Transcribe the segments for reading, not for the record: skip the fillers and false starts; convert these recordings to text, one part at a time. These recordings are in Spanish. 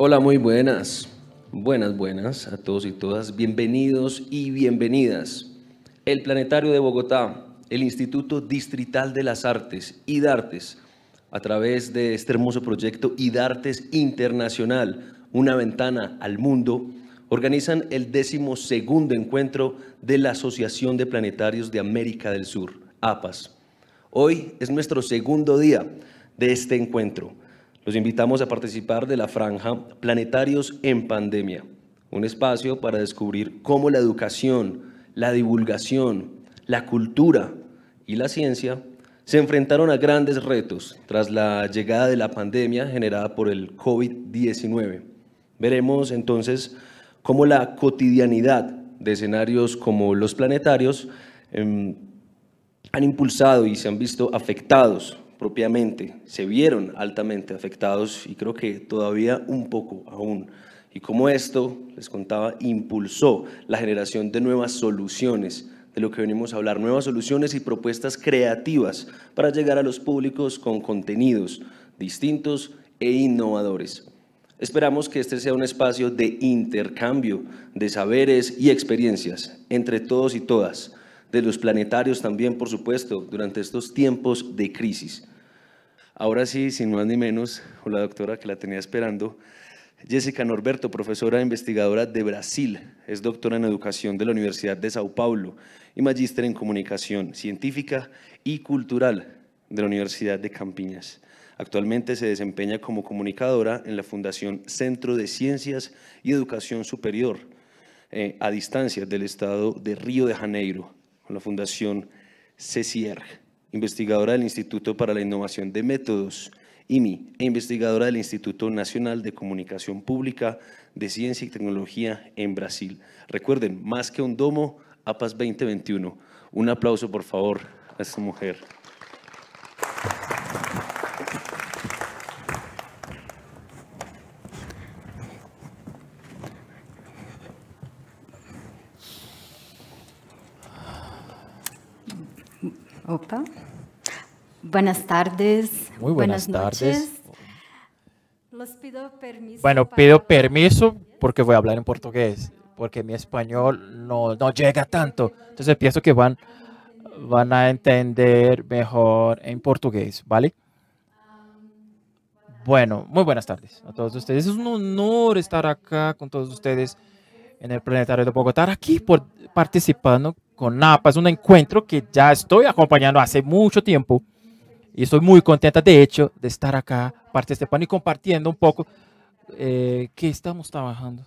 Hola, muy buenas. Buenas a todos y todas. Bienvenidos y bienvenidas. El Planetario de Bogotá, el Instituto Distrital de las Artes, IDARTES, a través de este hermoso proyecto IDARTES Internacional, una ventana al mundo, organizan el 12º encuentro de la Asociación de Planetarios de América del Sur, APAS. Hoy es nuestro segundo día de este encuentro. Los invitamos a participar de la franja Planetarios en Pandemia, un espacio para descubrir cómo la educación, la divulgación, la cultura y la ciencia se enfrentaron a grandes retos tras la llegada de la pandemia generada por el COVID-19. Veremos entonces cómo la cotidianidad de escenarios como los planetarios han impulsado y se han visto afectados propiamente, se vieron altamente afectados y creo que todavía un poco aún. Y como esto, les contaba, impulsó la generación de nuevas soluciones, de lo que venimos a hablar, nuevas soluciones y propuestas creativas para llegar a los públicos con contenidos distintos e innovadores. Esperamos que este sea un espacio de intercambio de saberes y experiencias entre todos y todas, de los planetarios también, por supuesto, durante estos tiempos de crisis. Ahora sí, sin más ni menos, con la doctora que la tenía esperando, Jessica Norberto, profesora e investigadora de Brasil, es doctora en educación de la Universidad de Sao Paulo y magíster en comunicación científica y cultural de la Universidad de Campinas. Actualmente se desempeña como comunicadora en la Fundación Centro de Ciencias y Educación Superior a distancia del estado de Río de Janeiro, con la Fundación CECIER, investigadora del Instituto para la Innovación de Métodos, IMI, e investigadora del Instituto Nacional de Comunicación Pública de Ciencia y Tecnología en Brasil. Recuerden, más que un domo, APAS 2021. Un aplauso, por favor, a esta mujer. Opa. Buenas tardes. Muy buenas tardes. Noches. Los pido permiso Bueno, pido permiso porque voy a hablar en portugués, porque mi español no llega tanto. Entonces pienso que van a entender mejor en portugués, ¿vale? Bueno, muy buenas tardes a todos ustedes. Es un honor estar acá con todos ustedes en el Planetario de Bogotá, aquí participando con NAPA. Es un encuentro que ya estoy acompañando hace mucho tiempo. Y estoy muy contenta, de hecho, de estar acá participando y compartiendo un poco qué estamos trabajando.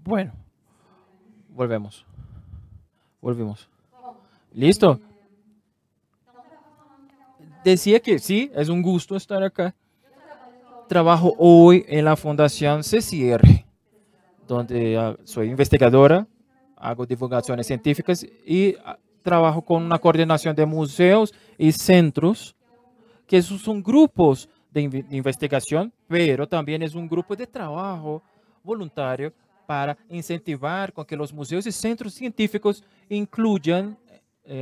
Bueno, volvemos. ¿Listo? Decía que sí, es un gusto estar acá. Trabajo hoy en la Fundación CCR, donde soy investigadora, hago divulgaciones científicas y trabajo con una coordinación de museos y centros, que esos son grupos de investigación, pero también es un grupo de trabajo voluntario para incentivar con que los museos y centros científicos incluyan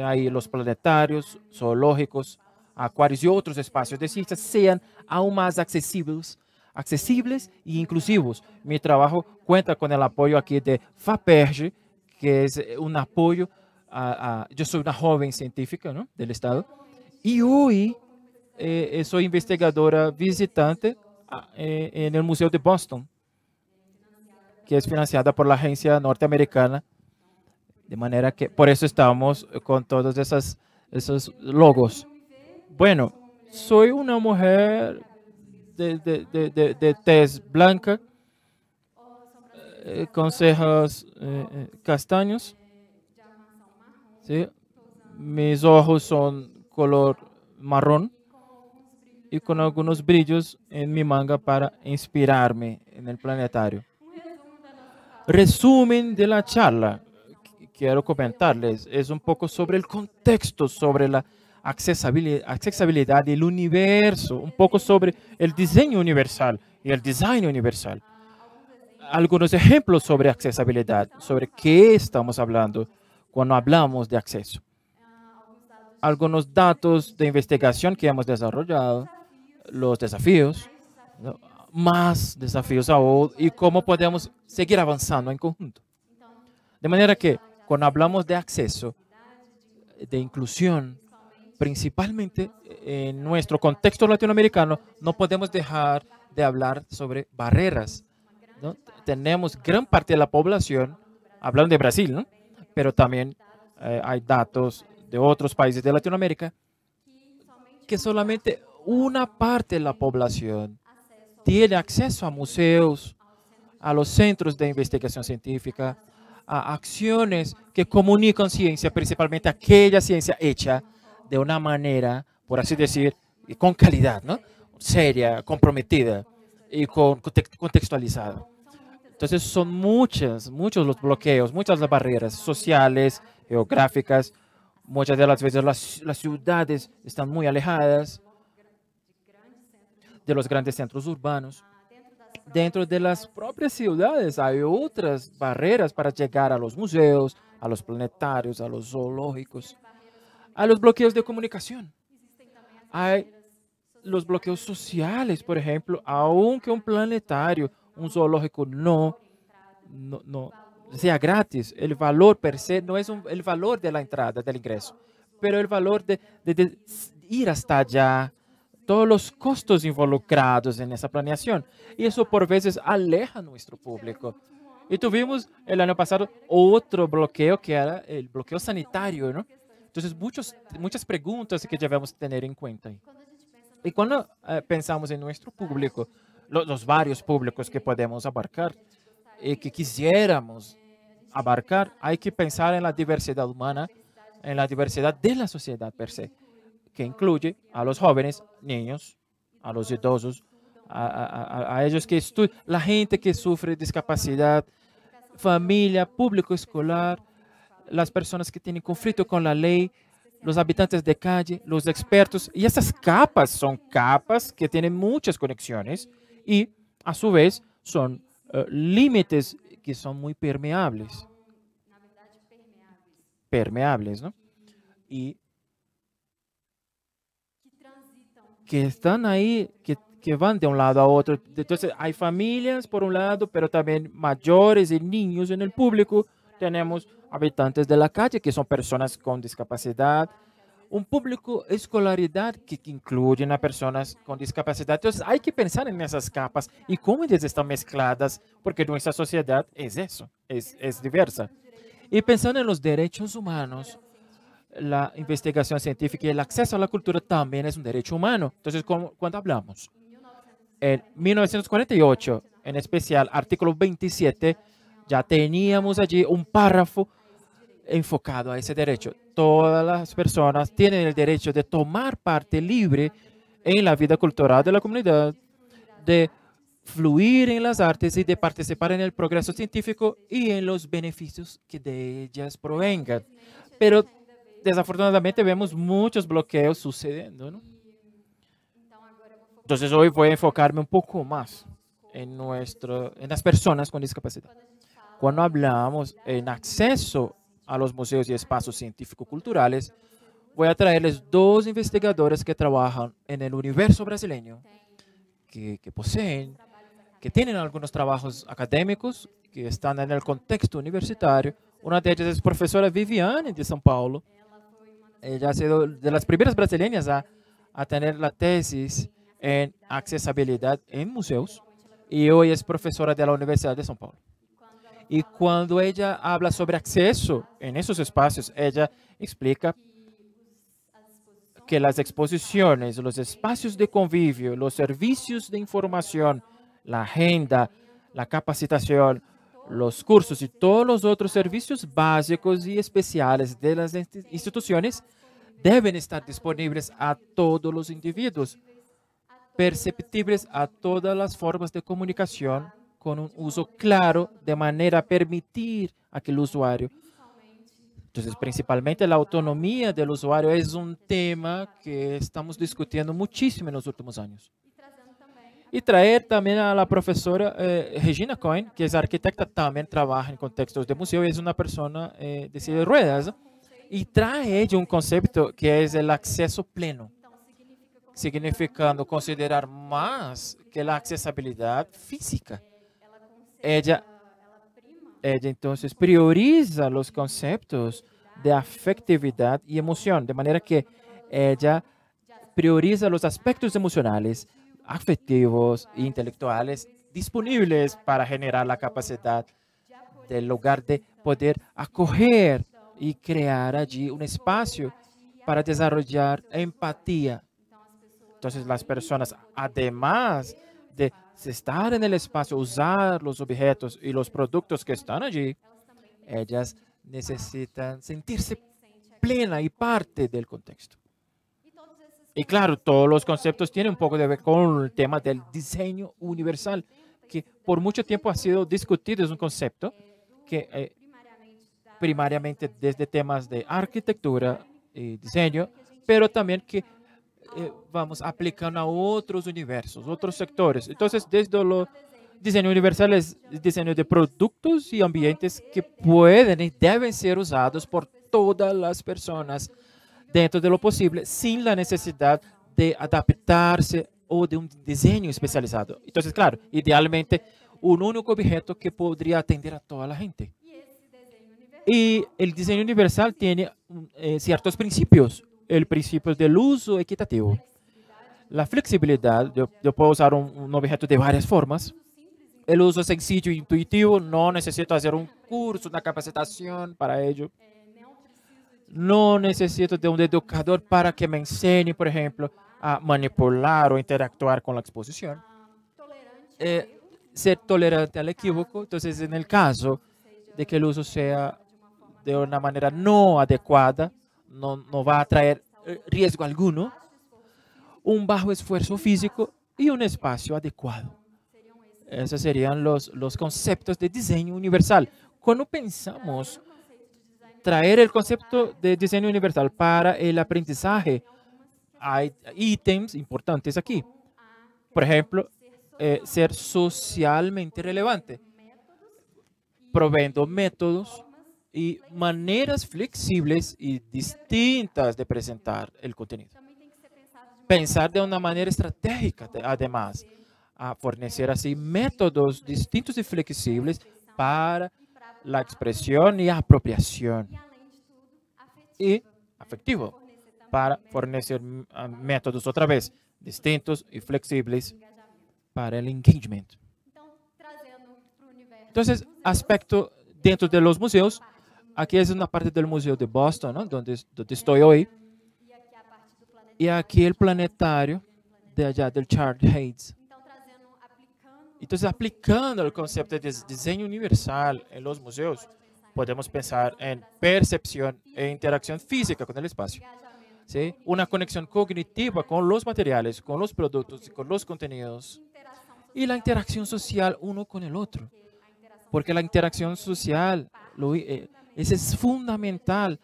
ahí los planetarios, zoológicos, acuarios y otros espacios de ciencia sean aún más accesibles y inclusivos. Mi trabajo cuenta con el apoyo aquí de FAPERJ, que es un apoyo yo soy una joven científica, ¿no?, del Estado, y hoy soy investigadora visitante en el Museo de Boston, que es financiada por la agencia norteamericana, de manera que por eso estamos con todos esos logos. Bueno, soy una mujer de tez blanca, con cejas castaños, ¿sí? Mis ojos son color marrón y con algunos brillos en mi manga para inspirarme en el planetario. resumen de la charla que quiero comentarles es un poco sobre el contexto, sobre la accesibilidad del universo, un poco sobre el diseño universal y el design universal. Algunos ejemplos sobre accesibilidad, sobre qué estamos hablando cuando hablamos de acceso. Algunos datos de investigación que hemos desarrollado, los desafíos, ¿no? Más desafíos aún y cómo podemos seguir avanzando en conjunto. De manera que cuando hablamos de acceso, de inclusión, principalmente en nuestro contexto latinoamericano, no podemos dejar de hablar sobre barreras, ¿no? Tenemos gran parte de la población, hablando de Brasil, ¿no? Pero también hay datos de otros países de Latinoamérica que solamente una parte de la población tiene acceso a museos, a los centros de investigación científica, a acciones que comunican ciencia, principalmente aquella ciencia hecha de una manera, por así decir, con calidad, ¿no? Seria, comprometida y contextualizada. Entonces son muchos los bloqueos, muchas las barreras sociales, geográficas. Muchas de las veces las ciudades están muy alejadas de los grandes centros urbanos. Dentro de las propias ciudades hay otras barreras para llegar a los museos, a los planetarios, a los zoológicos, a los bloqueos de comunicación. Hay los bloqueos sociales, por ejemplo, aunque un planetario, un zoológico no sea gratis, el valor per se no es el valor de la entrada, del ingreso, pero el valor de ir hasta allá, todos los costos involucrados en esa planeación. Y eso por veces aleja a nuestro público. Y tuvimos el año pasado otro bloqueo que era el bloqueo sanitario, ¿no? Entonces, muchas preguntas que debemos tener en cuenta. Y cuando pensamos en nuestro público, los varios públicos que podemos abarcar y que quisiéramos abarcar, hay que pensar en la diversidad humana, en la diversidad de la sociedad per se, que incluye a los jóvenes, niños, a los idosos, a ellos que estudian, la gente que sufre discapacidad, familia, público escolar, las personas que tienen conflicto con la ley, los habitantes de calle, los expertos. Y esas capas son capas que tienen muchas conexiones y a su vez son límites que son muy permeables. Permeables, ¿no? Y que están ahí, que van de un lado a otro. Entonces, hay familias por un lado, pero también mayores y niños en el público. Tenemos habitantes de la calle, que son personas con discapacidad. Un público escolaridad que incluyen a personas con discapacidad. Entonces, hay que pensar en esas capas y cómo ellas están mezcladas, porque nuestra sociedad es eso, es diversa. Y pensando en los derechos humanos, la investigación científica y el acceso a la cultura también es un derecho humano. Entonces, cuando hablamos en 1948, en especial artículo 27, ya teníamos allí un párrafo enfocado a ese derecho. Todas las personas tienen el derecho de tomar parte libre en la vida cultural de la comunidad, de fluir en las artes y de participar en el progreso científico y en los beneficios que de ellas provengan. Pero desafortunadamente vemos muchos bloqueos sucediendo, ¿no? Entonces hoy voy a enfocarme un poco más en las personas con discapacidad. Cuando hablamos en acceso a los museos y espacios científico-culturales, voy a traerles dos investigadores que trabajan en el universo brasileño, que tienen algunos trabajos académicos, que están en el contexto universitario. Una de ellas es profesora Viviane de São Paulo. Ella ha sido de las primeras brasileñas a tener la tesis en accesibilidad en museos y hoy es profesora de la Universidad de São Paulo. Y cuando ella habla sobre acceso en esos espacios, ella explica que las exposiciones, los espacios de convivio, los servicios de información, la agenda, la capacitación, los cursos y todos los otros servicios básicos y especiales de las instituciones deben estar disponibles a todos los individuos, perceptibles a todas las formas de comunicación con un uso claro de manera a permitir a que el usuario. Entonces, principalmente la autonomía del usuario es un tema que estamos discutiendo muchísimo en los últimos años. Y traer también a la profesora Regina Cohen, que es arquitecta, también trabaja en contextos de museo y es una persona de silla de ruedas. Y trae ella un concepto que es el acceso pleno, significando considerar más que la accesibilidad física. Ella entonces prioriza los conceptos de afectividad y emoción, de manera que ella prioriza los aspectos emocionales, afectivos e intelectuales disponibles para generar la capacidad del lugar de poder acoger y crear allí un espacio para desarrollar empatía. Entonces las personas, además de estar en el espacio, usar los objetos y los productos que están allí, ellas necesitan sentirse plena y parte del contexto. Y claro, todos los conceptos tienen un poco de ver con el tema del diseño universal, que por mucho tiempo ha sido discutido. Es un concepto que primariamente desde temas de arquitectura y diseño, pero también que vamos aplicando a otros universos, otros sectores. Entonces, desde lo diseño universal es diseño de productos y ambientes que pueden y deben ser usados por todas las personas dentro de lo posible, sin la necesidad de adaptarse o de un diseño especializado. Entonces, claro, idealmente un único objeto que podría atender a toda la gente. Y el diseño universal tiene ciertos principios. El principio del uso equitativo. La flexibilidad, yo puedo usar un objeto de varias formas. El uso sencillo e intuitivo, no necesito hacer un curso, una capacitación para ello. No necesito de un educador para que me enseñe, por ejemplo, a manipular o interactuar con la exposición. Ser tolerante al equívoco. Entonces, en el caso de que el uso sea de una manera no adecuada, no va a traer riesgo alguno, un bajo esfuerzo físico y un espacio adecuado. Esos serían los conceptos de diseño universal. Cuando pensamos traer el concepto de diseño universal para el aprendizaje, hay ítems importantes aquí. Por ejemplo, ser socialmente relevante, proveyendo métodos y maneras flexibles y distintas de presentar el contenido. Pensar de una manera estratégica, además, a fornecer así métodos distintos y flexibles para la expresión y apropiación. Y afectivo, para fornecer métodos otra vez distintos y flexibles para el engagement. Entonces, aspecto dentro de los museos. Aquí es una parte del Museo de Boston, ¿no? donde estoy hoy. Y aquí el planetario de allá del Charles Hayes. Entonces, aplicando el concepto de diseño universal en los museos, podemos pensar en percepción e interacción física con el espacio. ¿Sí? Una conexión cognitiva con los materiales, con los productos y con los contenidos. Y la interacción social uno con el otro. Porque la interacción social ese es fundamental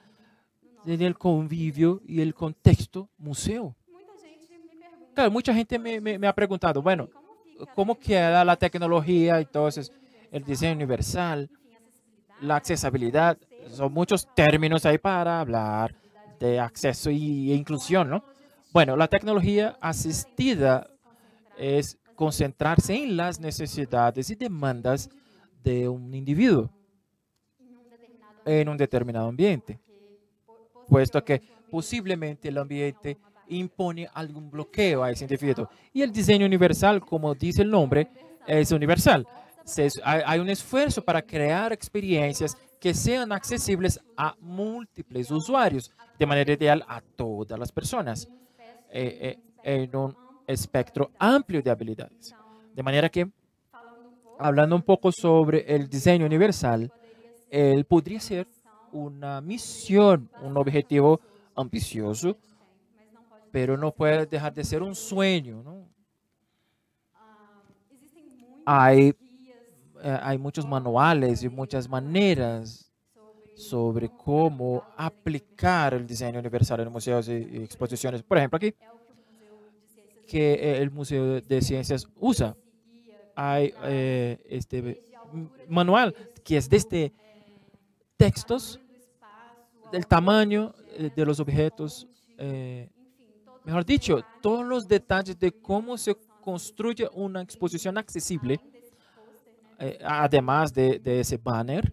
en el convivio y el contexto museo. Claro, mucha gente me ha preguntado, bueno, ¿cómo queda la tecnología? Entonces, el diseño universal, la accesibilidad, son muchos términos ahí para hablar de acceso e inclusión, ¿no? Bueno, la tecnología asistida es concentrarse en las necesidades y demandas de un individuo en un determinado ambiente, puesto que posiblemente el ambiente impone algún bloqueo a ese individuo. Y el diseño universal, como dice el nombre, es universal. Hay un esfuerzo para crear experiencias que sean accesibles a múltiples usuarios, de manera ideal a todas las personas, en un espectro amplio de habilidades. De manera que, hablando un poco sobre el diseño universal, él podría ser una misión, un objetivo ambicioso, pero no puede dejar de ser un sueño, ¿no? Hay hay muchos manuales y muchas maneras sobre cómo aplicar el diseño universal en museos y exposiciones. Por ejemplo, aquí, que el Museo de Ciencias usa. Hay este manual que es desde textos, del tamaño de los objetos, mejor dicho, todos los detalles de cómo se construye una exposición accesible. Además de ese banner,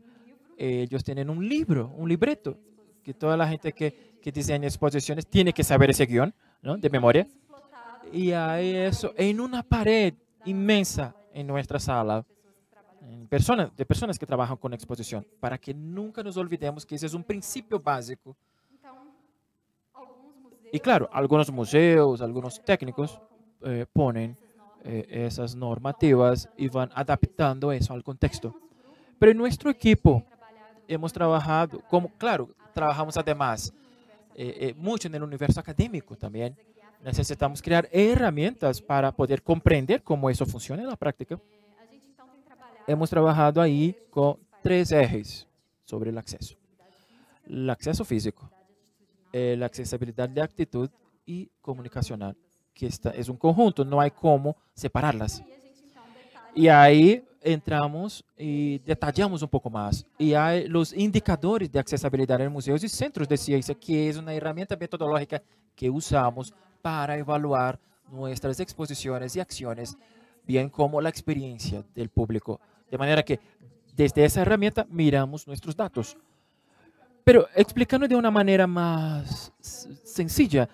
ellos tienen un libro, un libreto, que toda la gente que diseña exposiciones tiene que saber ese guión, ¿no?, de memoria. Y hay eso en una pared inmensa en nuestra sala, de personas que trabajan con exposición, para que nunca nos olvidemos que ese es un principio básico. Y claro, algunos museos, algunos técnicos ponen esas normativas y van adaptando eso al contexto. Pero en nuestro equipo hemos trabajado, como claro, trabajamos además mucho en el universo académico también. Necesitamos crear herramientas para poder comprender cómo eso funciona en la práctica. Hemos trabajado ahí con 3 ejes sobre el acceso. El acceso físico, la accesibilidad de actitud y comunicacional, que es un conjunto, no hay cómo separarlas. Y ahí entramos y detallamos un poco más. Y hay los indicadores de accesibilidad en museos y centros de ciencia, que es una herramienta metodológica que usamos para evaluar nuestras exposiciones y acciones, bien como la experiencia del público. De manera que desde esa herramienta miramos nuestros datos. Pero explicando de una manera más sencilla,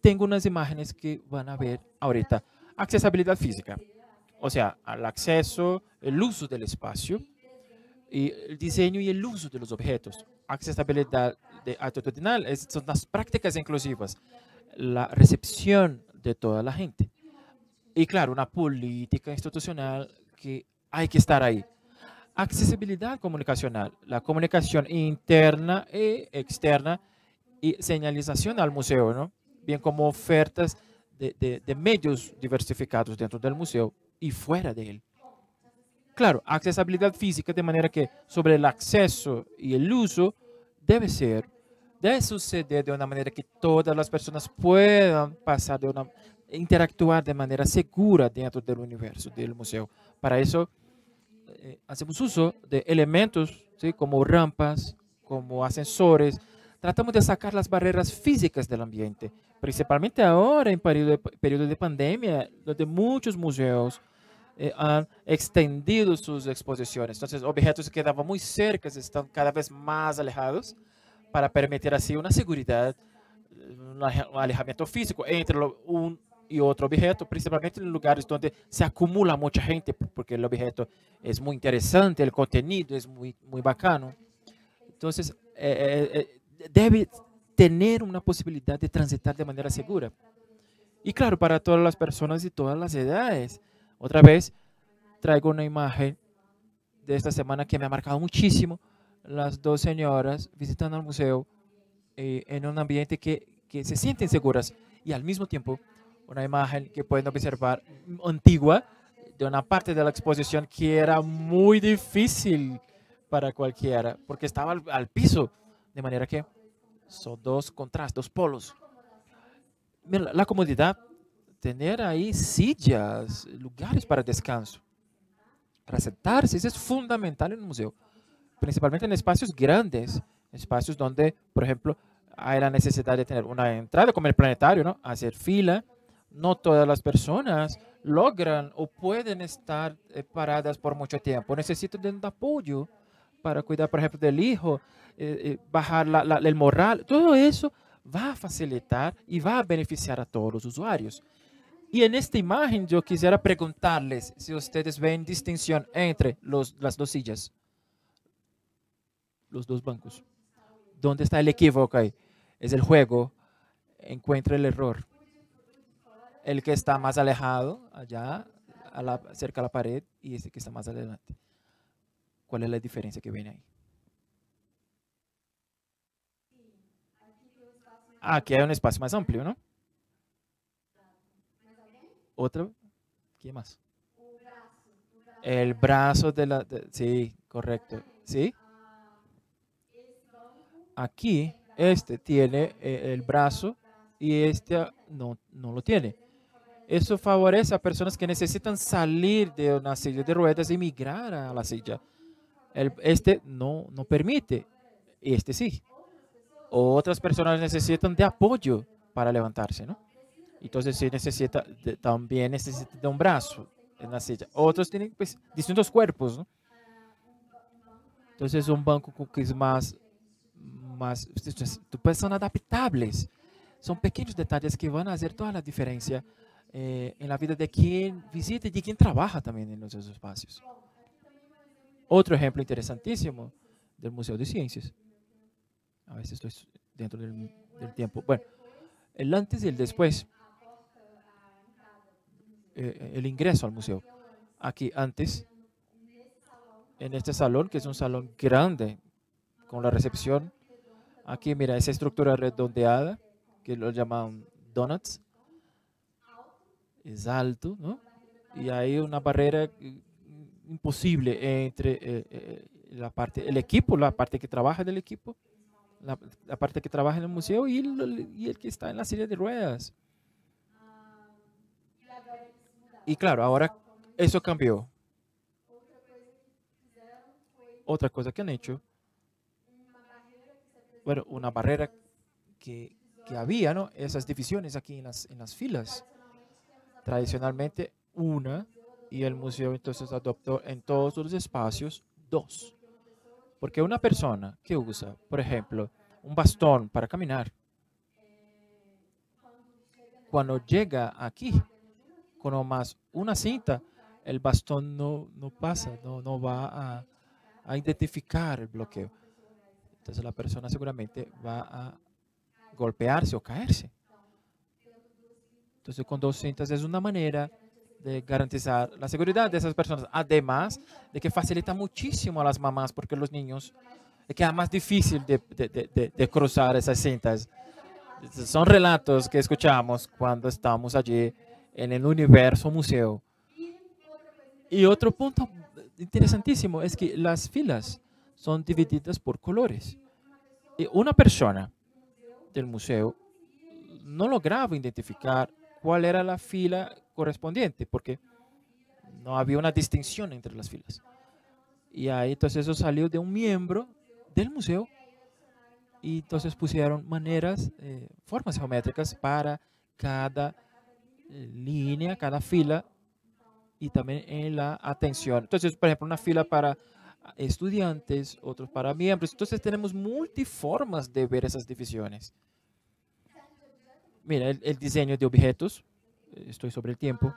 tengo unas imágenes que van a ver ahorita. Accesibilidad física, o sea, al acceso, el uso del espacio, y el diseño y el uso de los objetos. Accesibilidad actitudinal son las prácticas inclusivas, la recepción de toda la gente. Y claro, una política institucional que hay que estar ahí. Accesibilidad comunicacional, la comunicación interna y externa y señalización al museo, ¿no? Bien como ofertas de medios diversificados dentro del museo y fuera de él. Claro, accesibilidad física, de manera que sobre el acceso y el uso debe suceder de una manera que todas las personas puedan pasar interactuar de manera segura dentro del universo del museo. Para eso hacemos uso de elementos, ¿sí?, como rampas, como ascensores. Tratamos de sacar las barreras físicas del ambiente, principalmente ahora en periodo de pandemia, donde muchos museos han extendido sus exposiciones. Entonces, objetos que quedaban muy cerca están cada vez más alejados para permitir así una seguridad, un alejamiento físico entre un y otro objeto, principalmente en lugares donde se acumula mucha gente, porque el objeto es muy interesante, el contenido es muy, muy bacano. Entonces, debe tener una posibilidad de transitar de manera segura. Y claro, para todas las personas y todas las edades. Otra vez, traigo una imagen de esta semana que me ha marcado muchísimo. Las 2 señoras visitando el museo en un ambiente que se sienten seguras, y al mismo tiempo una imagen que pueden observar antigua de una parte de la exposición que era muy difícil para cualquiera porque estaba al piso, de manera que son 2 contrastes, 2 polos. Mira, la comodidad, tener ahí sillas, lugares para descanso, para sentarse, eso es fundamental en un museo, principalmente en espacios grandes, espacios donde, por ejemplo, hay la necesidad de tener una entrada como el planetario, ¿no?, hacer fila. No todas las personas logran o pueden estar paradas por mucho tiempo. Necesitan de un apoyo para cuidar, por ejemplo, del hijo, bajar el moral. Todo eso va a facilitar y va a beneficiar a todos los usuarios. Y en esta imagen yo quisiera preguntarles si ustedes ven distinción entre las 2 sillas, los 2 bancos. ¿Dónde está el equívoco ahí? Es el juego, encuentra el error. El que está más alejado, allá, cerca de la pared, y ese que está más adelante. ¿Cuál es la diferencia que viene ahí? Aquí hay un espacio más amplio, ¿no? ¿Otra? ¿Qué más? El brazo de la... sí, correcto. ¿Sí? Aquí, este tiene el brazo y este no lo tiene. Eso favorece a personas que necesitan salir de una silla de ruedas y migrar a la silla. Este no permite, este sí. Otras personas necesitan de apoyo para levantarse, ¿no? Entonces sí también necesita de un brazo en la silla. Otros tienen pues distintos cuerpos, ¿no? Entonces un banco que es más, son adaptables. Son pequeños detalles que van a hacer toda la diferencia en la vida de quien visita y de quien trabaja también en esos espacios. Otro ejemplo interesantísimo del Museo de Ciencias. A veces estoy dentro del tiempo. Bueno, el antes y el después. El ingreso al museo. Aquí antes, en este salón, que es un salón grande, con la recepción. Aquí, mira, esa estructura redondeada, que lo llaman donuts. Es alto, ¿no? Y hay una barrera imposible entre el equipo, la parte que trabaja del equipo, la parte que trabaja en el museo y el que está en la silla de ruedas. Y claro, ahora eso cambió. Otra cosa que han hecho, bueno, una barrera que había, ¿no? Esas divisiones aquí en las filas. Tradicionalmente una, y el museo entonces adoptó en todos los espacios dos. Porque una persona que usa, por ejemplo, un bastón para caminar, cuando llega aquí con nomás una cinta, el bastón no pasa, no va a identificar el bloqueo. Entonces la persona seguramente va a golpearse o caerse. Entonces con dos cintas es una manera de garantizar la seguridad de esas personas. Además de que facilita muchísimo a las mamás porque los niños le queda más difícil de cruzar esas cintas. Son relatos que escuchamos cuando estamos allí en el universo museo. Y otro punto interesantísimo es que las filas son divididas por colores. Y una persona del museo no lograba identificar cuál era la fila correspondiente porque no había una distinción entre las filas. Y ahí entonces eso salió de un miembro del museo y entonces pusieron formas geométricas para cada línea, cada fila y también en la atención. Entonces, por ejemplo, una fila para estudiantes, otros para miembros. Entonces tenemos multiformas de ver esas divisiones. Mira, el diseño de objetos, estoy sobre el tiempo,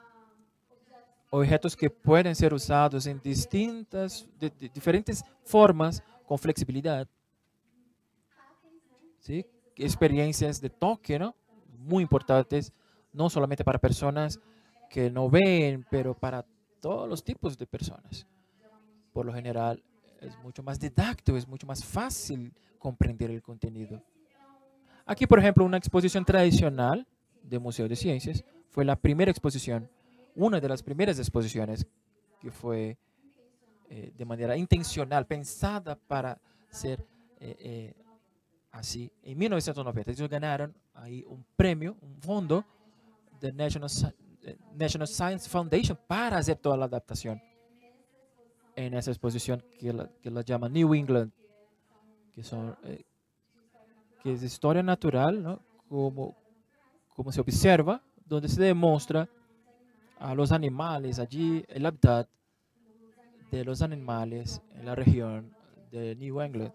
objetos que pueden ser usados en diferentes formas con flexibilidad. ¿Sí? Experiencias de toque, ¿no? Muy importantes, no solamente para personas que no ven, pero para todos los tipos de personas. Por lo general, es mucho más didáctico, es mucho más fácil comprender el contenido. Aquí, por ejemplo, una exposición tradicional del Museo de Ciencias fue la primera exposición, una de las primeras exposiciones que fue de manera intencional, pensada para ser así. En 1990 ellos ganaron ahí un premio, un fondo de National Science Foundation para hacer toda la adaptación en esa exposición que la llaman New England, que es historia natural, ¿no? Como se observa, donde se demuestra a los animales allí, el hábitat de los animales en la región de New England,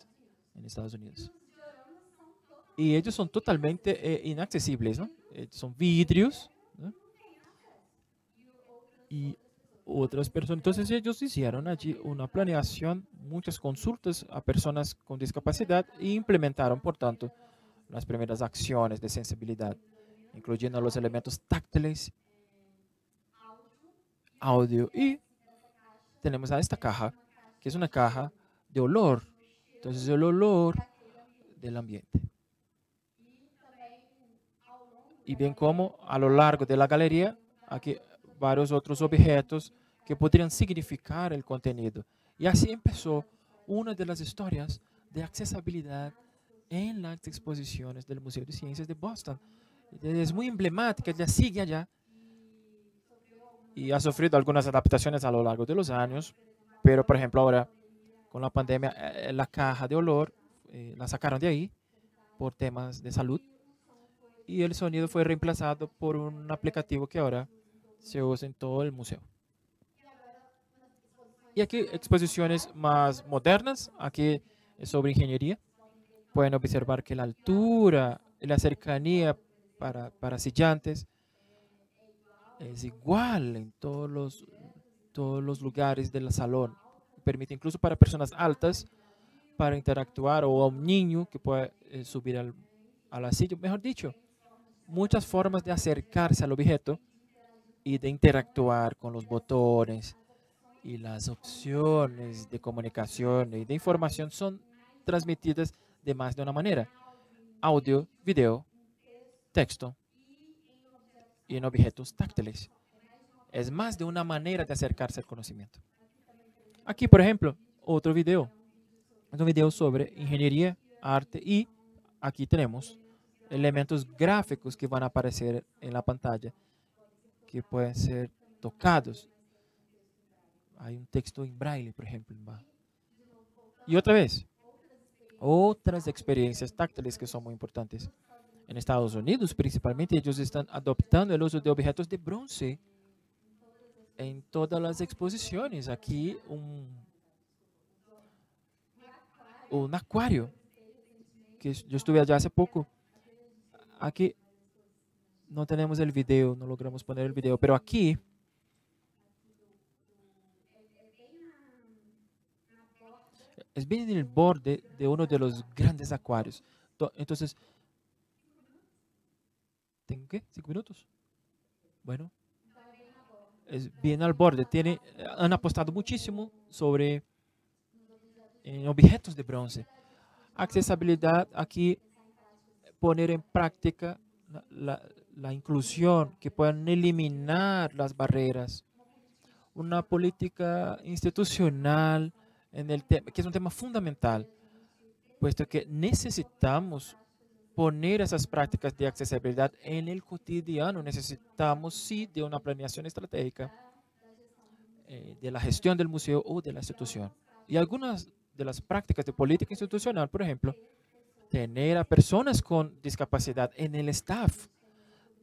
en Estados Unidos. Y ellos son totalmente inaccesibles, ¿no? Son vidrios, ¿no? Y otras personas. Entonces ellos hicieron allí una planeación, muchas consultas a personas con discapacidad y implementaron, por tanto, las primeras acciones de sensibilidad, incluyendo los elementos táctiles, audio y tenemos a esta caja, que es una caja de olor. Entonces el olor del ambiente. Y bien como a lo largo de la galería, aquí varios otros objetos que podrían significar el contenido. Y así empezó una de las historias de accesibilidad en las exposiciones del Museo de Ciencias de Boston. Es muy emblemática, ya sigue allá y ha sufrido algunas adaptaciones a lo largo de los años, pero por ejemplo ahora con la pandemia la caja de olor la sacaron de ahí por temas de salud y el sonido fue reemplazado por un aplicativo que ahora se usa en todo el museo. Y aquí exposiciones más modernas, aquí es sobre ingeniería. Pueden observar que la altura y la cercanía para sillantes es igual en todos los lugares del salón. Permite incluso para personas altas para interactuar o a un niño que puede subir a la silla. Mejor dicho, muchas formas de acercarse al objeto y de interactuar con los botones y las opciones de comunicación y de información son transmitidas de más de una manera. Audio, video, texto y en objetos táctiles. Es más de una manera de acercarse al conocimiento. Aquí, por ejemplo, otro video. Es un video sobre ingeniería, arte y aquí tenemos elementos gráficos que van a aparecer en la pantalla que pueden ser tocados. Hay un texto en braille, por ejemplo. Y otra vez, otras experiencias táctiles que son muy importantes. En Estados Unidos, principalmente, ellos están adoptando el uso de objetos de bronce en todas las exposiciones. Aquí un acuario, que yo estuve allá hace poco. Aquí no tenemos el video, no logramos poner el video, pero aquí es bien en el borde de uno de los grandes acuarios. Entonces, ¿tengo qué? ¿5 minutos? Bueno, es bien al borde. Han apostado muchísimo sobre objetos de bronce. Accesibilidad aquí, poner en práctica la inclusión, que puedan eliminar las barreras. Una política institucional en el tema, que es un tema fundamental, puesto que necesitamos poner esas prácticas de accesibilidad en el cotidiano. Necesitamos, sí, de una planeación estratégica de la gestión del museo o de la institución. Y algunas de las prácticas de política institucional, por ejemplo, tener a personas con discapacidad en el staff.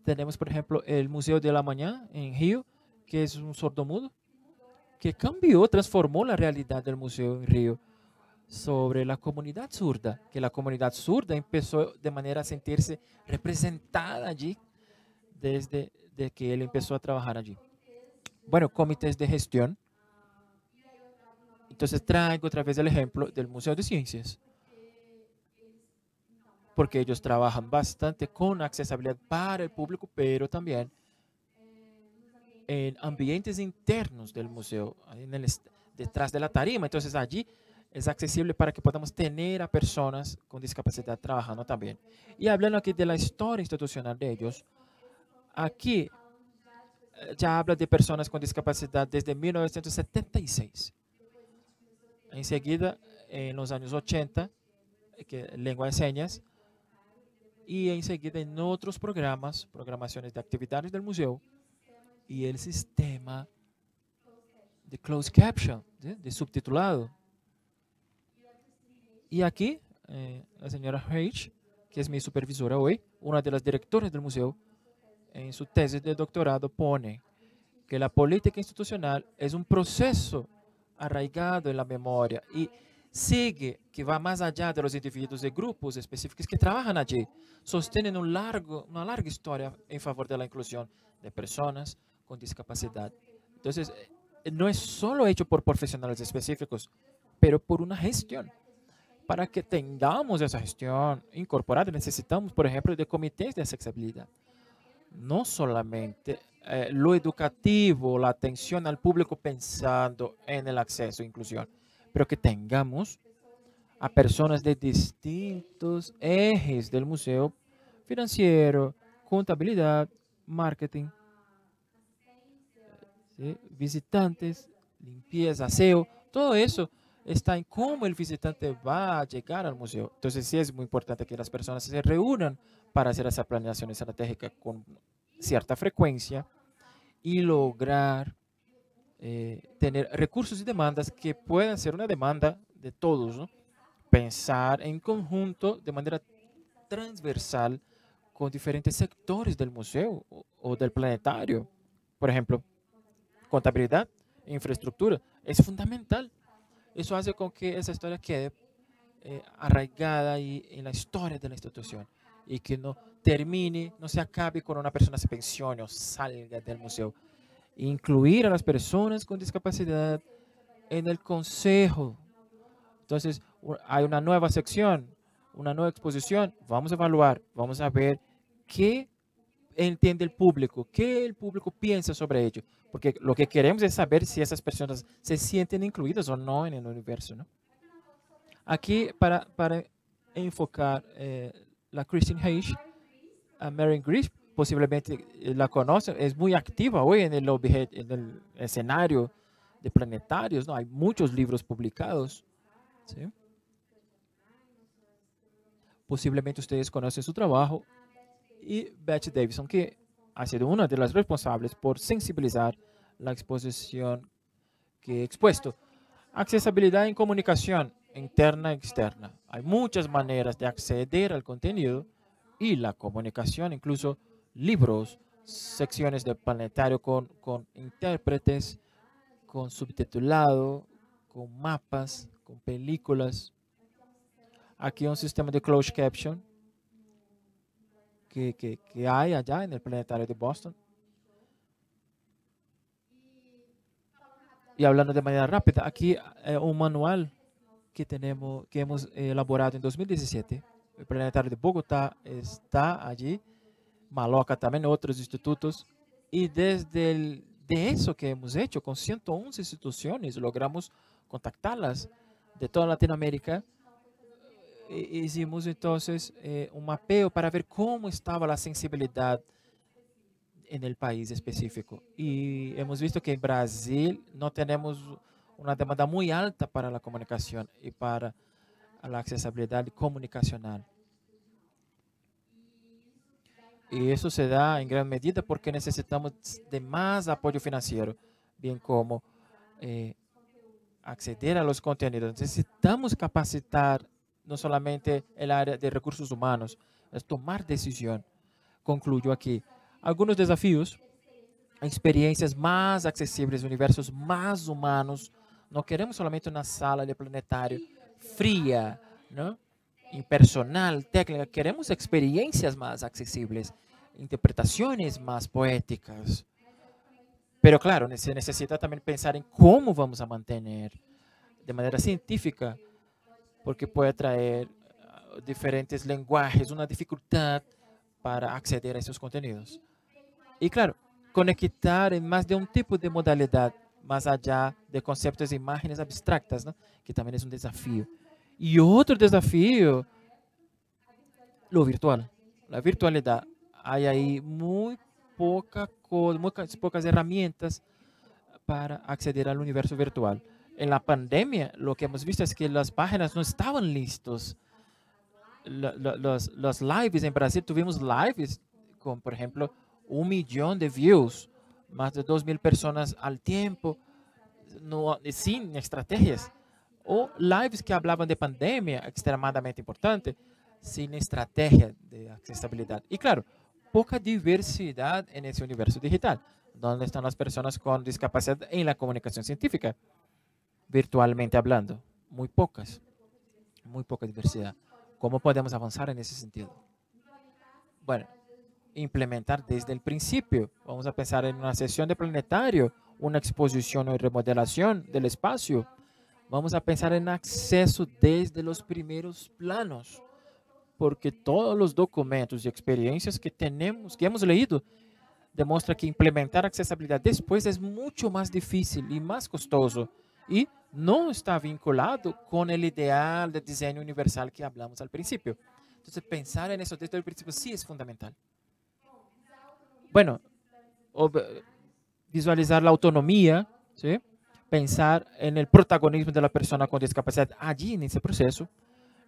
Tenemos, por ejemplo, el Museo de la Mañana en Río, que es un sordomudo, que cambió, transformó la realidad del museo en Río sobre la comunidad zurda, que la comunidad zurda empezó de manera a sentirse representada allí desde que él empezó a trabajar allí. Bueno, comités de gestión. Entonces traigo otra vez el ejemplo del Museo de Ciencias, porque ellos trabajan bastante con accesibilidad para el público, pero también en ambientes internos del museo, detrás de la tarima. Entonces allí es accesible para que podamos tener a personas con discapacidad trabajando también. Y hablando aquí de la historia institucional de ellos, aquí ya habla de personas con discapacidad desde 1976. Enseguida, en los años 80, lengua de señas, y enseguida en otros programaciones de actividades del museo, y el sistema de closed caption, de subtitulado. Y aquí, la señora H., que es mi supervisora hoy, una de las directoras del museo, en su tesis de doctorado pone que la política institucional es un proceso arraigado en la memoria y sigue, que va más allá de los individuos de grupos específicos que trabajan allí, sostienen una larga historia en favor de la inclusión de personas con discapacidad. Entonces, no es solo hecho por profesionales específicos, pero por una gestión. Para que tengamos esa gestión incorporada, necesitamos, por ejemplo, de comités de accesibilidad. No solamente lo educativo, la atención al público pensando en el acceso e inclusión, pero que tengamos a personas de distintos ejes del museo: financiero, contabilidad, marketing, ¿sí? Visitantes, limpieza, aseo, todo eso está en cómo el visitante va a llegar al museo. Entonces sí es muy importante que las personas se reúnan para hacer esa planeación estratégica con cierta frecuencia y lograr tener recursos y demandas que puedan ser una demanda de todos, ¿no? Pensar en conjunto de manera transversal con diferentes sectores del museo o del planetario. Por ejemplo, contabilidad, infraestructura, es fundamental. Eso hace con que esa historia quede arraigada y en la historia de la institución y que no termine, no se acabe con una persona se pensione o salga del museo. Incluir a las personas con discapacidad en el consejo. Entonces, hay una nueva sección, una nueva exposición. Vamos a evaluar, vamos a ver qué entiende el público, qué el público piensa sobre ello. Porque lo que queremos es saber si esas personas se sienten incluidas o no en el universo, ¿no? Aquí, para enfocar la Christine Heisch, a Mary Grish, posiblemente la conocen, es muy activa hoy en en el escenario de planetarios, ¿no? Hay muchos libros publicados, ¿sí? Posiblemente ustedes conocen su trabajo. Y Betsy Davison, que ha sido una de las responsables por sensibilizar la exposición que he expuesto. Accesibilidad en comunicación interna y externa. Hay muchas maneras de acceder al contenido y la comunicación, incluso libros, secciones del planetario con intérpretes, con subtitulado, con mapas, con películas. Aquí un sistema de closed caption que hay allá en el planetario de Boston. Y hablando de manera rápida, aquí un manual que hemos elaborado en 2017. El planetario de Bogotá está allí, Maloca también, otros institutos. Y de eso que hemos hecho con 111 instituciones, logramos contactarlas de toda Latinoamérica. Hicimos entonces un mapeo para ver cómo estaba la sensibilidad en el país específico. Y hemos visto que en Brasil no tenemos una demanda muy alta para la comunicación y para la accesibilidad comunicacional. Y eso se da en gran medida porque necesitamos de más apoyo financiero, bien como acceder a los contenidos. Necesitamos capacitar no solamente el área de recursos humanos, es tomar decisión. Concluyo aquí. Algunos desafíos, experiencias más accesibles, universos más humanos. No queremos solamente una sala de planetario fría, ¿no? Impersonal, técnica. Queremos experiencias más accesibles, interpretaciones más poéticas. Pero claro, se necesita también pensar en cómo vamos a mantener de manera científica, porque puede traer diferentes lenguajes, una dificultad para acceder a esos contenidos. Y claro, conectar en más de un tipo de modalidad, más allá de conceptos de imágenes abstractas, ¿no? Que también es un desafío. Y otro desafío, lo virtual, la virtualidad. Hay ahí muy pocas herramientas para acceder al universo virtual. En la pandemia, lo que hemos visto es que las páginas no estaban listos. Los lives en Brasil, tuvimos lives con, por ejemplo, 1 millón de views, más de 2.000 personas al tiempo, no, sin estrategias. O lives que hablaban de pandemia, extremadamente importante, sin estrategia de accesibilidad. Y claro, poca diversidad en ese universo digital, donde están las personas con discapacidad en la comunicación científica, virtualmente hablando. Muy poca diversidad. ¿Cómo podemos avanzar en ese sentido? Bueno, implementar desde el principio. Vamos a pensar en una sesión de planetario, una exposición o remodelación del espacio. Vamos a pensar en acceso desde los primeros planos, porque todos los documentos y experiencias que tenemos, que hemos leído, demuestra que implementar accesibilidad después es mucho más difícil y más costoso y no está vinculado con el ideal de diseño universal que hablamos al principio. Entonces, pensar en eso desde el principio sí es fundamental. Bueno, visualizar la autonomía, ¿sí? Pensar en el protagonismo de la persona con discapacidad allí en ese proceso,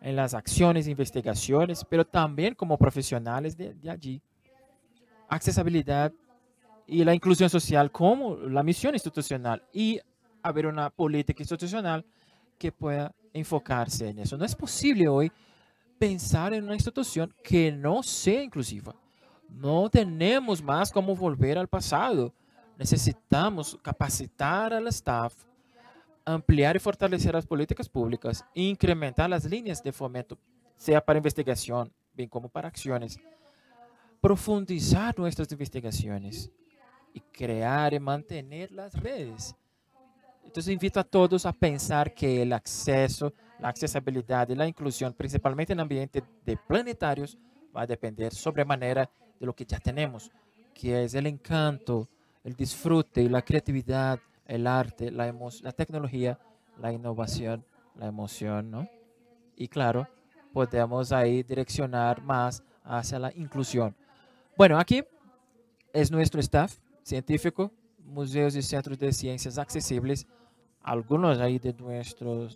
en las acciones, investigaciones, pero también como profesionales de allí. Accesibilidad y la inclusión social como la misión institucional y haber una política institucional que pueda enfocarse en eso. No es posible hoy pensar en una institución que no sea inclusiva. No tenemos más cómo volver al pasado. Necesitamos capacitar al staff, ampliar y fortalecer las políticas públicas, incrementar las líneas de fomento, sea para investigación, bien como para acciones, profundizar nuestras investigaciones y crear y mantener las redes. Entonces invito a todos a pensar que el acceso, la accesibilidad y la inclusión, principalmente en ambientes de planetarios, va a depender sobremanera de lo que ya tenemos, que es el encanto, el disfrute, la creatividad, el arte, la tecnología, la innovación, la emoción, ¿no? Y claro, podemos ahí direccionar más hacia la inclusión. Bueno, aquí es nuestro staff científico, museos y centros de ciencias accesibles, algunos ahí de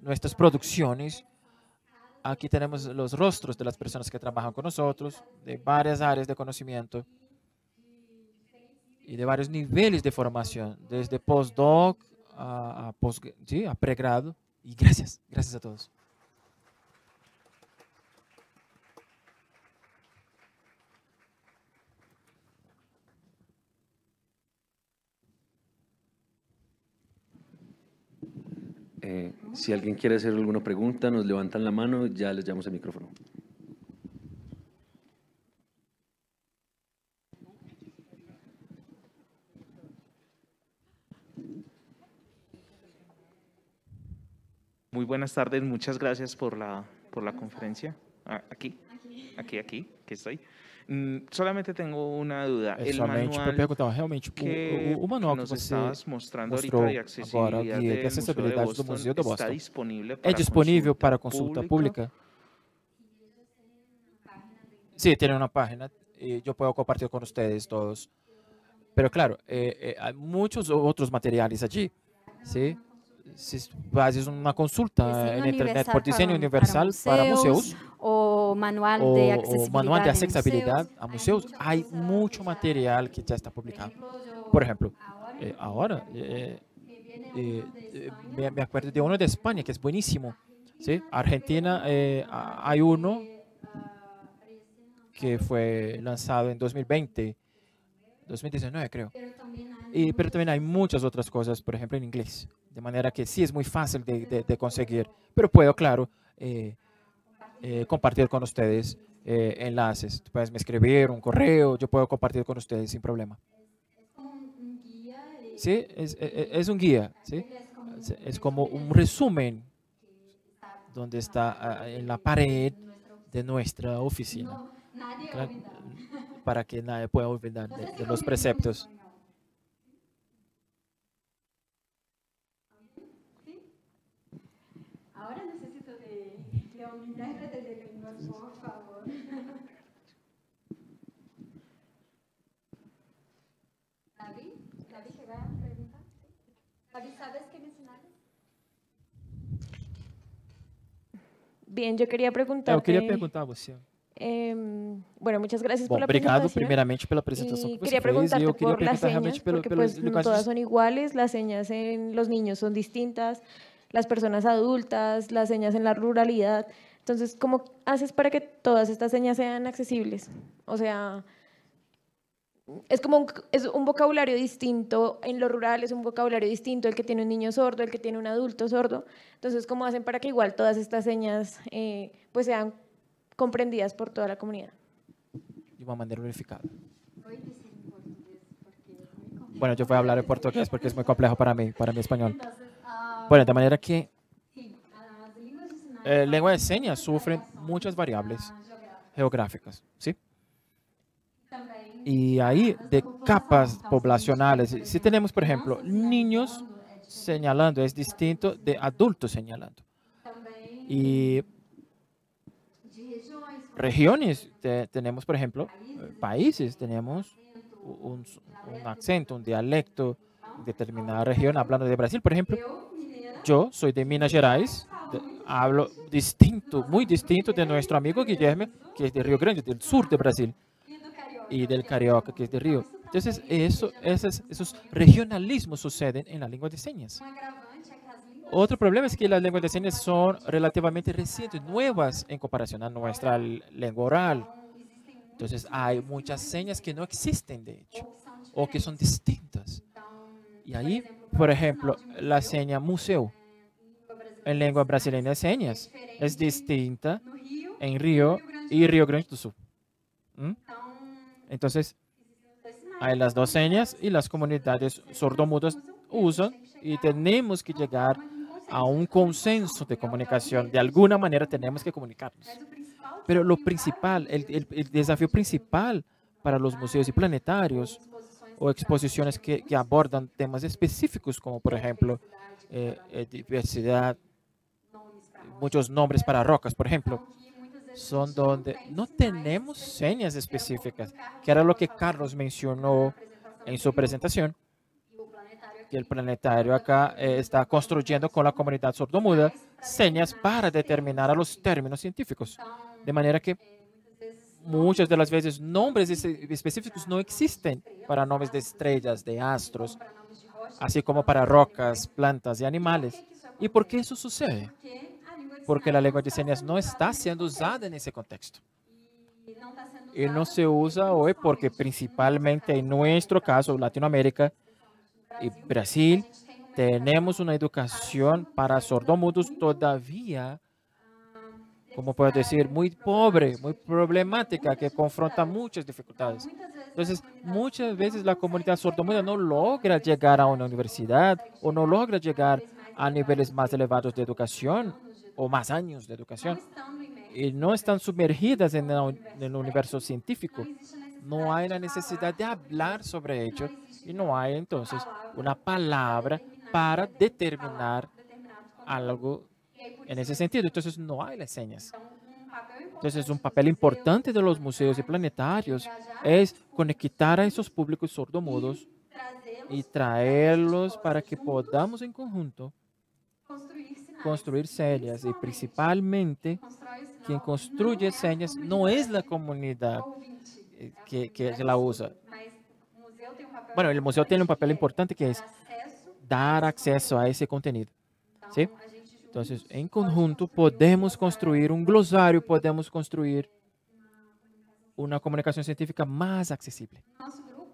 nuestras producciones. Aquí tenemos los rostros de las personas que trabajan con nosotros, de varias áreas de conocimiento y de varios niveles de formación, desde postdoc sí, a pregrado. Y gracias a todos. Si alguien quiere hacer alguna pregunta, nos levantan la mano, ya les damos el micrófono. Muy buenas tardes, muchas gracias por la conferencia. Aquí estoy. Solamente tengo uma dúvida. É somente para perguntar, realmente, o manual que você mostrou agora, o guia de acessibilidade do Museu do Boston, é disponível para consulta pública? Sí, tiene una página y yo puedo compartir con ustedes todos. Pero claro, hay muchos otros materiales allí, ¿sí? Si haces una consulta en internet por diseño universal para museos o manual de accesibilidad a museos, hay mucho material que ya está publicado. Por ejemplo, ahora me acuerdo de uno de España que es buenísimo, ¿sí? Argentina, hay uno que fue lanzado en 2020, 2019 creo. Pero también hay muchas otras cosas, por ejemplo, en inglés. De manera que sí es muy fácil de conseguir. Pero puedo, claro, compartir con ustedes enlaces. Tú puedes me escribir un correo, yo puedo compartir con ustedes sin problema. Sí, es un guía, ¿sí? Es como un resumen donde está en la pared de nuestra oficina. Claro, para que nadie pueda olvidar de los preceptos. Ahora necesito de un intérprete de lengua, por favor. David, ¿que va a preguntar? David, ¿sabes qué mencionar? Bien, yo quería preguntarte... Eu queria perguntar a você. Bueno, muchas gracias por la obrigado presentación. Primeramente pela apresentação que você quería fez. Preguntarte Eu queria por las perguntar señas, realmente porque pues no todas son iguales, las señas en los niños son distintas, las personas adultas, las señas en la ruralidad. Entonces, ¿cómo haces para que todas estas señas sean accesibles? O sea, es un vocabulario distinto en lo rural, es un vocabulario distinto el que tiene un niño sordo, el que tiene un adulto sordo. Entonces, ¿cómo hacen para que igual todas estas señas pues sean comprendidas por toda la comunidad? De uma maneira unificada. Bueno, yo voy a hablar en portugués porque es muy complejo para mí español. Bueno, de manera que lengua de señas sufren muchas variables geográficas, ¿sí? Y ahí de capas poblacionales, si tenemos, por ejemplo, niños señalando, es distinto de adultos señalando. Y regiones, tenemos, por ejemplo, países, tenemos un acento, un dialecto determinada región, hablando de Brasil, por ejemplo. Yo soy de Minas Gerais, hablo distinto, muy distinto de nuestro amigo Guilherme, que es de Rio Grande, del sur de Brasil, y del Carioca, que es de Río. Entonces, esos regionalismos suceden en la lengua de señas. Otro problema es que las lenguas de señas son relativamente recientes, nuevas en comparación a nuestra lengua oral. Entonces, hay muchas señas que no existen, de hecho, o que son distintas. Y ahí, por ejemplo, la seña museu en lengua brasileña de señas es distinta en Río y Río Grande do Sul. Entonces, hay las dos señas y las comunidades sordomudas usan y tenemos que llegar a un consenso de comunicación. De alguna manera tenemos que comunicarnos. Pero lo principal, el desafío principal para los museos y planetarios o exposiciones que abordan temas específicos, como por ejemplo diversidad, muchos nombres para rocas, por ejemplo, son donde no tenemos señas específicas, que era lo que Carlos mencionó en su presentación, que el planetario acá está construyendo con la comunidad sordomuda señas para determinar a los términos científicos. De manera que muchas de las veces nombres específicos no existen para nombres de estrellas, de astros, así como para rocas, plantas y animales. ¿Y por qué eso sucede? Porque la lengua de señas no está siendo usada en ese contexto. Y no se usa hoy porque principalmente en nuestro caso, Latinoamérica y Brasil, tenemos una educación para sordomudos todavía, como puedo decir, muy pobre, muy problemática, que confronta muchas dificultades. Entonces, muchas veces la comunidad sordomuda no logra llegar a una universidad o no logra llegar a niveles más elevados de educación o más años de educación y no están sumergidas en el universo científico. No hay la necesidad de hablar sobre ello y no hay entonces una palabra para determinar algo en ese sentido. Entonces, no hay las señas. Entonces, un papel importante de los museos y planetarios es conectar a esos públicos sordomudos y traerlos para que podamos en conjunto construir señas. Y principalmente, quien construye señas no es la comunidad que la usa. Bueno, el museo tiene un papel importante que es dar acceso a ese contenido. ¿Sí? Entonces, en conjunto, podemos construir un glosario, podemos construir una comunicación científica más accesible.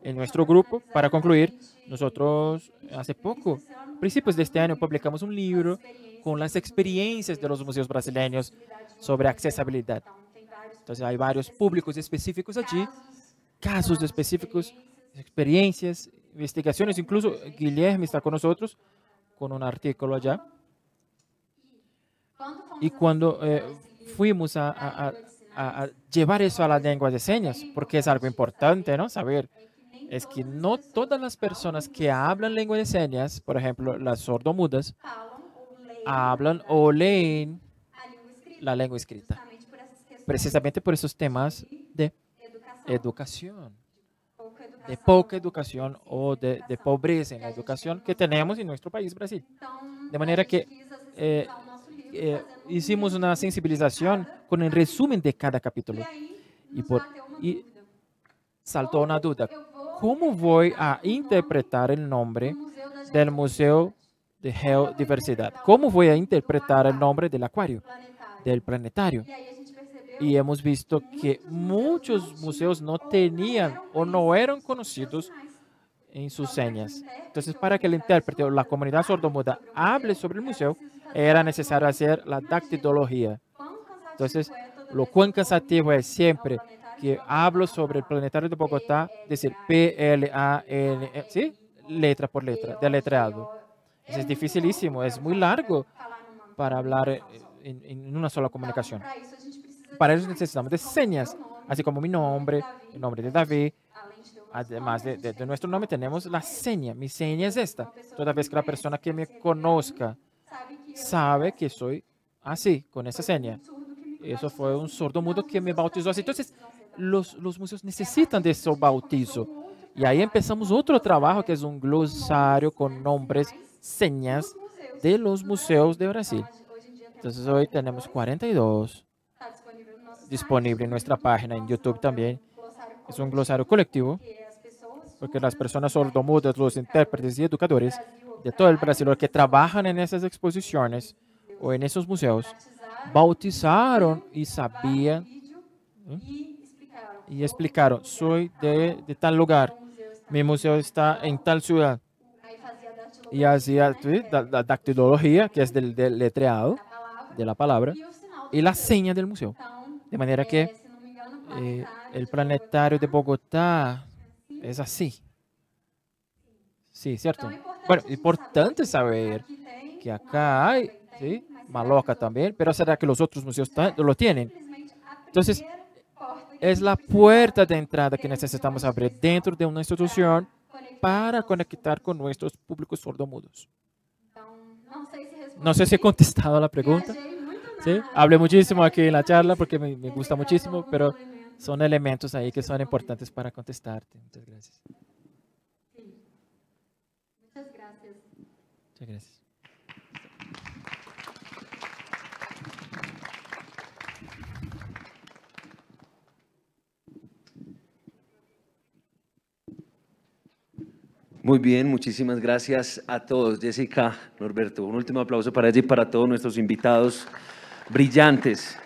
En nuestro grupo, para concluir, nosotros hace poco, principios de este año, publicamos un libro con las experiencias de los museos brasileños sobre accesibilidad. Entonces, hay varios públicos específicos allí, casos específicos, experiencias, investigaciones. Incluso Guilherme está con nosotros con un artículo allá. Y cuando fuimos a llevar eso a la lengua de señas, porque es algo importante, ¿no? Saber, es que no todas las personas que hablan lengua de señas, por ejemplo, las sordomudas, hablan o leen la lengua escrita. Precisamente por esos temas de educación, de poca educación o de pobreza en la educación que tenemos en nuestro país, Brasil. De manera que hicimos una sensibilización con el resumen de cada capítulo. Y saltó una duda. ¿Cómo voy a interpretar el nombre del Museo de Geodiversidad? ¿Cómo voy a interpretar el nombre del acuario, del planetario? Y hemos visto que muchos museos no tenían o no eran conocidos en sus señas. Entonces, para que el intérprete o la comunidad sordomuda hable sobre el museo, era necesario hacer la dactilología. Entonces, lo cuán cansativo es siempre que hablo sobre el planetario de Bogotá, decir P-L-A-N, ¿sí? Letra por letra, deletreado. Es dificilísimo, es muy largo para hablar en una sola comunicación. Para eso necesitamos de señas, así como mi nombre, el nombre de David. Además de nuestro nombre, tenemos la seña. Mi seña es esta. Toda vez que la persona que me conozca sabe que soy así, con esa seña. Eso fue un sordomudo que me bautizó así. Entonces, los museos necesitan de ese bautizo. Y ahí empezamos otro trabajo que es un glosario con nombres, señas de los museos de Brasil. Entonces hoy tenemos 42 Está disponível no nosso disponible en nuestra página, en YouTube también. Es un glosario colectivo porque las personas sordomudas, los intérpretes y educadores de todo el Brasil que trabajan en esas exposiciones o en esos museos bautizaron y sabían y explicaron, soy de tal lugar, mi museo está en tal ciudad. Y hacía ¿sí? la dactilología, que es del letreado de la palabra, y la seña del museo. De manera que el planetario de Bogotá es así. Sí, ¿cierto? Bueno, importante saber que acá hay, ¿sí? Maloca también, pero ¿será que los otros museos lo tienen? Entonces, es la puerta de entrada que necesitamos abrir dentro de una institución para conectar con nuestros públicos sordomudos. No sé si he contestado a la pregunta. ¿Sí? Hablé muchísimo aquí en la charla porque me gusta muchísimo, pero son elementos ahí que son importantes para contestarte. Muchas gracias. Muchas gracias. Muchas gracias. Muy bien, muchísimas gracias a todos. Jessica, Norberto, un último aplauso para ella y para todos nuestros invitados brillantes.